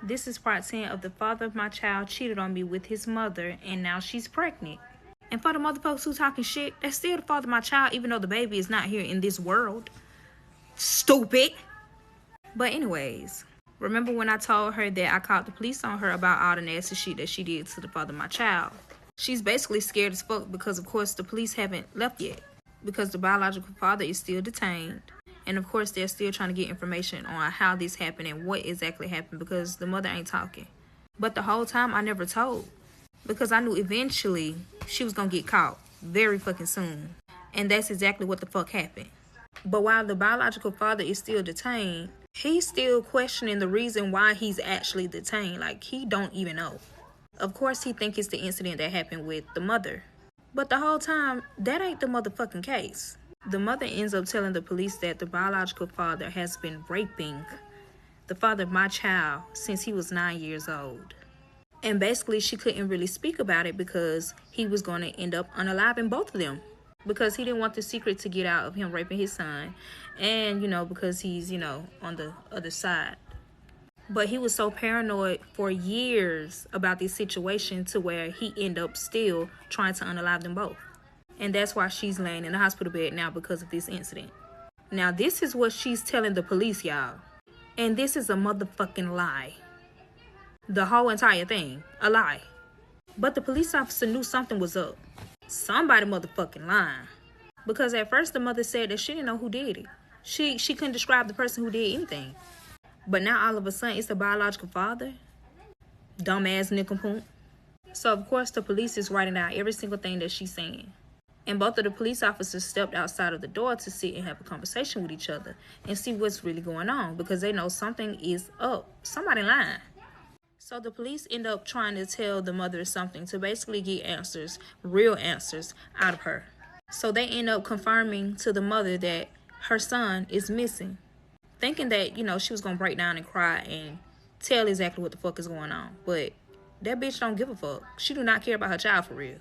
This is part 10 of the father of my child cheated on me with his mother, and now she's pregnant. And for the motherfuckers who talking shit, that's still the father of my child, even though the baby is not here in this world. Stupid. But anyways, remember when I told her that I called the police on her about all the nasty shit that she did to the father of my child? She's basically scared as fuck because, of course, the police haven't left yet. Because the biological father is still detained. And of course, they're still trying to get information on how this happened and what exactly happened because the mother ain't talking. But the whole time, I never told. Because I knew eventually she was going to get caught very fucking soon. And that's exactly what the fuck happened. But while the biological father is still detained, he's still questioning the reason why he's actually detained. Like, he don't even know. Of course, he think it's the incident that happened with the mother. But the whole time, that ain't the motherfucking case. The mother ends up telling the police that the biological father has been raping the father of my child since he was 9 years old. And basically, she couldn't really speak about it because he was going to end up unaliving both of them. Because he didn't want the secret to get out of him raping his son. And, because he's, on the other side. But he was so paranoid for years about this situation to where he ended up still trying to unalive them both. And that's why she's laying in the hospital bed now because of this incident. Now, this is what she's telling the police, y'all. And this is a motherfucking lie. The whole entire thing. A lie. But the police officer knew something was up. Somebody motherfucking lying. Because at first the mother said that she didn't know who did it. She couldn't describe the person who did anything. But now all of a sudden it's the biological father. Dumbass nincompoop. So of course the police is writing out every single thing that she's saying. And both of the police officers stepped outside of the door to sit and have a conversation with each other and see what's really going on because they know something is up. Somebody lying. So the police end up trying to tell the mother something to basically get answers, real answers, out of her. So they end up confirming to the mother that her son is missing. Thinking that, she was going to break down and cry and tell exactly what the fuck is going on. But that bitch don't give a fuck. She do not care about her child for real.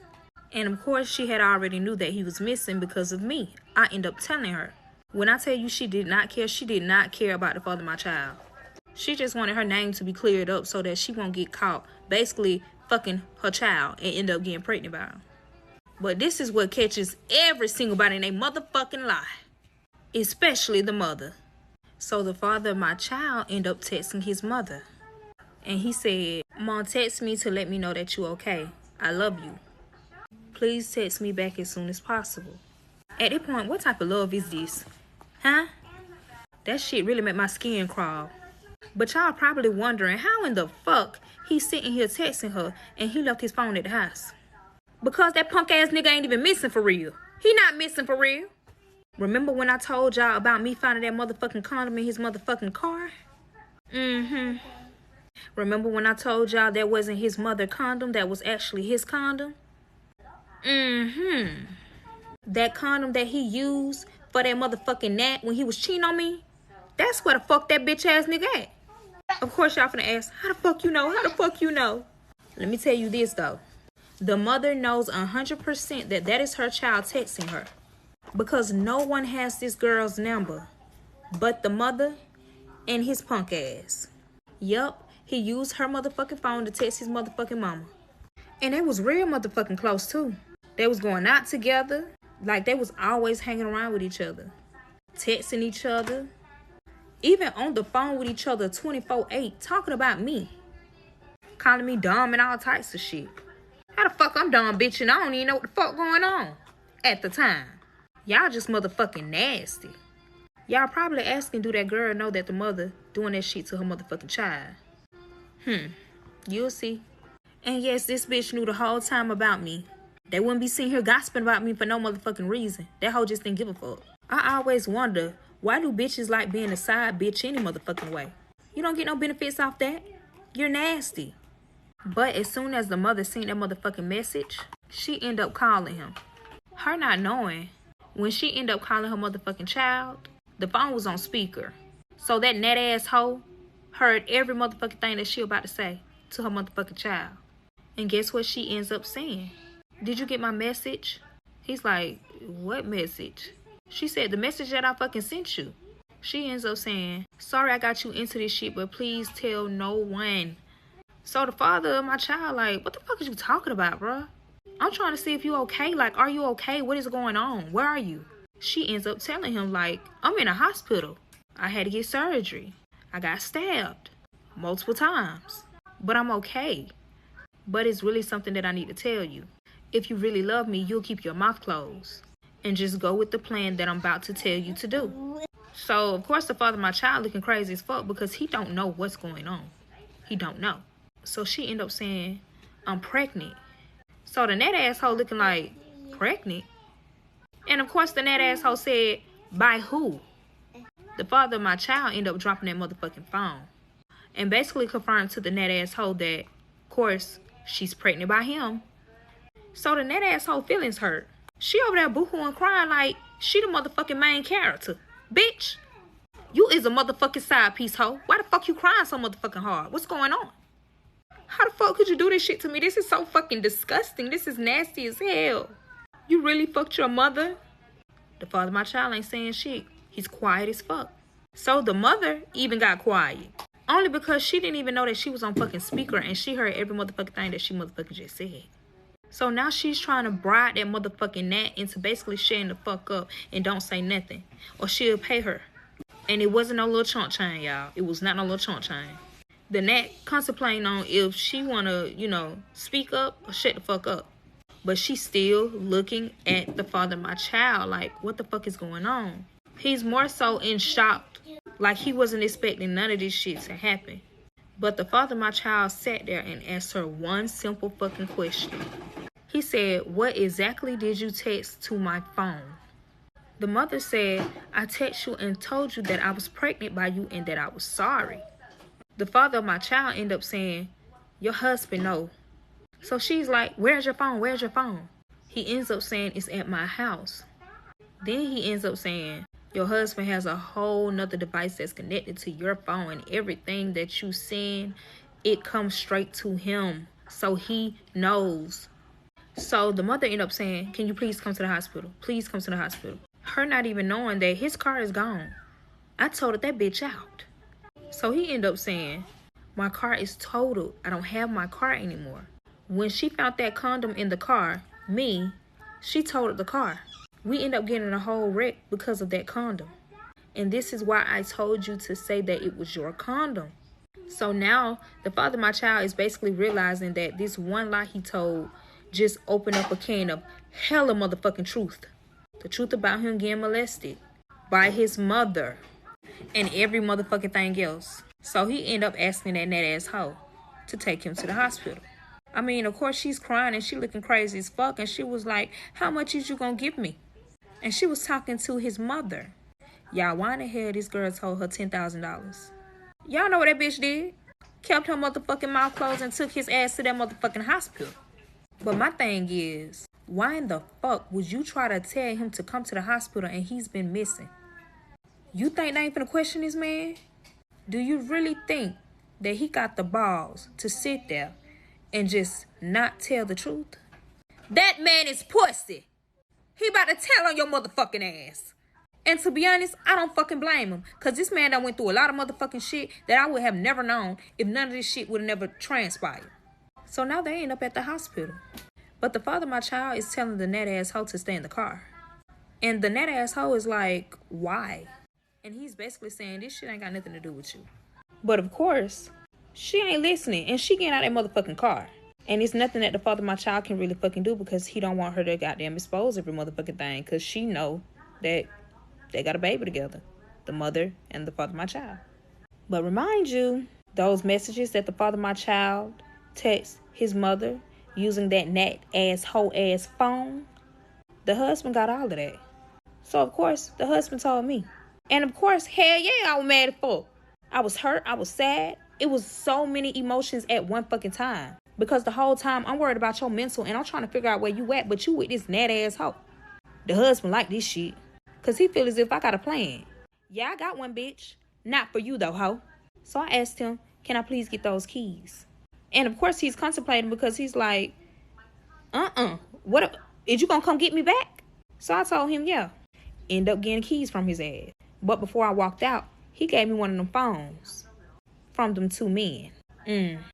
And of course, she had already knew that he was missing because of me. I end up telling her. When I tell you she did not care about the father of my child. She just wanted her name to be cleared up so that she won't get caught basically fucking her child and end up getting pregnant by him. But this is what catches every single body in a motherfucking lie. Especially the mother. So the father of my child ended up texting his mother. And he said, "Mom, text me to let me know that you okay. I love you. Please text me back as soon as possible." At that point, what type of love is this? Huh? That shit really made my skin crawl. But y'all probably wondering how in the fuck he's sitting here texting her and he left his phone at the house. Because that punk ass nigga ain't even missing for real. He not missing for real. Remember when I told y'all about me finding that motherfucking condom in his motherfucking car? Remember when I told y'all that wasn't his mother condom, that was actually his condom? That condom that he used for that motherfucking gnat when he was cheating on me? That's where the fuck that bitch ass nigga at. Of course y'all finna ask, how the fuck you know? How the fuck you know? Let me tell you this though. The mother knows 100% that that is her child texting her. Because no one has this girl's number but the mother and his punk ass. Yup, he used her motherfucking phone to text his motherfucking mama. And they was real motherfucking close too. They was going out together. Like they was always hanging around with each other. Texting each other. Even on the phone with each other 24/8 talking about me. Calling me dumb and all types of shit. How the fuck I'm dumb, bitch, and I don't even know what the fuck going on at the time. Y'all just motherfucking nasty. Y'all probably asking, do that girl know that the mother doing that shit to her motherfucking child? You'll see. And yes, this bitch knew the whole time about me. They wouldn't be sitting here gossiping about me for no motherfucking reason. That hoe just didn't give a fuck. I always wonder, why do bitches like being a side bitch any motherfucking way? You don't get no benefits off that. You're nasty. But as soon as the mother seen that motherfucking message, she ended up calling him. Her not knowing, when she ended up calling her motherfucking child, the phone was on speaker. So that net ass hoe heard every motherfucking thing that she about to say to her motherfucking child. And guess what she ends up saying? "Did you get my message?" He's like, "What message?" She said, "The message that I fucking sent you." She ends up saying, sorry I got you into this shit, but please tell no one. So the father of my child like, what the fuck is you talking about, bruh? I'm trying to see if you okay. Like, are you okay? What is going on? Where are you? She ends up telling him, like, I'm in a hospital. I had to get surgery. I got stabbed multiple times. But I'm okay. But it's really something that I need to tell you. If you really love me, you'll keep your mouth closed and just go with the plan that I'm about to tell you to do. So, of course, the father of my child looking crazy as fuck because he don't know what's going on. He don't know. So she end up saying, I'm pregnant. So the net asshole looking like, pregnant? And of course the net asshole said, by who? The father of my child end up dropping that motherfucking phone. And basically confirmed to the net asshole that, of course, she's pregnant by him. So the net asshole feelings hurt. She over there boo-hooing crying like she the motherfucking main character. Bitch, you is a motherfucking side piece, hoe. Why the fuck you crying so motherfucking hard? What's going on? How the fuck could you do this shit to me? This is so fucking disgusting. This is nasty as hell. You really fucked your mother? The father of my child ain't saying shit. He's quiet as fuck. So the mother even got quiet. Only because she didn't even know that she was on fucking speaker and she heard every motherfucking thing that she motherfucking just said. So now she's trying to bribe that motherfucking Nat into basically shutting the fuck up and don't say nothing. Or she'll pay her. And it wasn't no little chunk chain, y'all. It was not no little chunk chain. The Nat contemplating on if she wanna, speak up or shut the fuck up. But she's still looking at the father of my child like, what the fuck is going on? He's more so in shock, like he wasn't expecting none of this shit to happen. But the father of my child sat there and asked her one simple fucking question. He said, what exactly did you text to my phone? The mother said, I texted you and told you that I was pregnant by you and that I was sorry. The father of my child ended up saying, your husband know. So she's like, where's your phone? Where's your phone? He ends up saying, it's at my house. Then he ends up saying, your husband has a whole nother device that's connected to your phone and everything that you send, it comes straight to him. So he knows. So the mother ended up saying, can you please come to the hospital? Please come to the hospital. Her not even knowing that his car is gone. I totaled that bitch out. So he ended up saying, my car is totaled. I don't have my car anymore. When she found that condom in the car, she totaled the car. We end up getting a whole wreck because of that condom. And this is why I told you to say that it was your condom. So now the father of my child is basically realizing that this one lie he told just opened up a can of hella motherfucking truth. The truth about him getting molested by his mother and every motherfucking thing else. So he ended up asking that net asshole to take him to the hospital. I mean, of course, she's crying and she looking crazy as fuck. And she was like, how much is you gonna give me? And she was talking to his mother. Y'all, why in the hell this girl told her $10,000? Y'all know what that bitch did? Kept her motherfucking mouth closed and took his ass to that motherfucking hospital. But my thing is, why in the fuck would you try to tell him to come to the hospital and he's been missing? You think they ain't finna question this man? Do you really think that he got the balls to sit there and just not tell the truth? That man is pussy. He about to tell on your motherfucking ass. And to be honest, I don't fucking blame him. Because this man done went through a lot of motherfucking shit that I would have never known if none of this shit would have never transpired. So now they end up at the hospital. But the father of my child is telling the net asshole to stay in the car. And the net asshole is like, why? And he's basically saying, this shit ain't got nothing to do with you. But of course, she ain't listening. And she getting out of that motherfucking car. And it's nothing that the father of my child can really fucking do because he don't want her to goddamn expose every motherfucking thing. Because she know that they got a baby together. The mother and the father of my child. But remind you, those messages that the father of my child texts his mother using that nat asshole ass phone, the husband got all of that. So of course, the husband told me. And of course, hell yeah, I was mad as fuck. I was hurt. I was sad. It was so many emotions at one fucking time. Because the whole time I'm worried about your mental and I'm trying to figure out where you at, but you with this nat asshole. The husband like this shit. Because he feel as if I got a plan. Yeah, I got one, bitch. Not for you though, hoe. So I asked him, can I please get those keys? And of course he's contemplating because he's like, what? Is you gonna come get me back? So I told him, yeah. End up getting keys from his ass. But before I walked out, he gave me one of them phones from them two men.